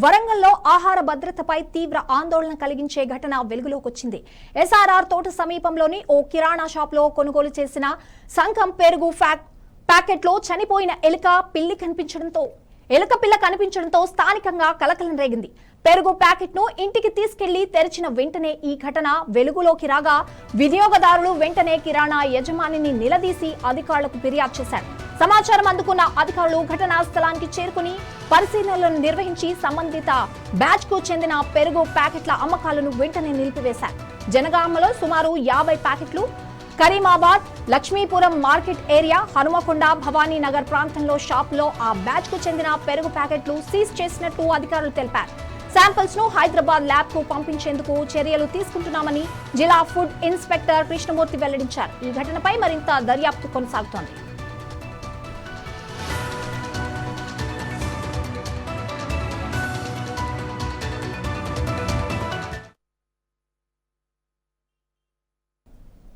వరంగల్లో ఆహార భద్రతపై తీవ్ర ఆందోళన కలిగించే ఘటన వెలుగులోకొచ్చింది. ఎస్ఆర్ఆర్ తోట సమీపంలోని ఓ కిరాణా షాప్లో కొనుగోలు చేసిన సంకం పెరుగు ప్యాకెట్లో చనిపోయిన ఎలుక పిల్ల కనిపించడంతో స్థానికంగా కలకలం రేగింది. పెరుగు ప్యాకెట్ను ఇంటికి తీసుకెళ్లి తెరిచిన వెంటనే ఈ ఘటన వెలుగులోకి రాగా వినియోగదారులు వెంటనే కిరాణా యజమానిని నిలదీసి అధికారులకు ఫిర్యాదు చేశారు. సమాచారం అందుకున్న అధికారులు ఘటనా స్థలానికి చేరుకుని పరిశీలనలను నిర్వహించి సంబంధిత బ్యాచ్ కు చెందిన పెరుగు ప్యాకెట్ల అమ్మకాలను వెంటనే నిలిపివేశారు. జనగామలో సుమారు 50 ప్యాకెట్లు, కరీమాబాద్, లక్ష్మీపురం మార్కెట్ ఏరియా, హనుమకొండ, భవానీ నగర్ ప్రాంతంలో షాప్ లో ఆ బ్యాచ్ కు చెందిన పెరుగు ప్యాకెట్లు సీజ్ చేసినట్టు అధికారులు తెలిపారు. శాంపిల్స్ ను హైదరాబాద్ ల్యాబ్ కు పంపించేందుకు చర్యలు తీసుకుంటున్నామని జిల్లా ఫుడ్ ఇన్స్పెక్టర్ కృష్ణమూర్తి వెల్లడించారు. ఈ ఘటనపై మరింత దర్యాప్తు కొనసాగుతోంది.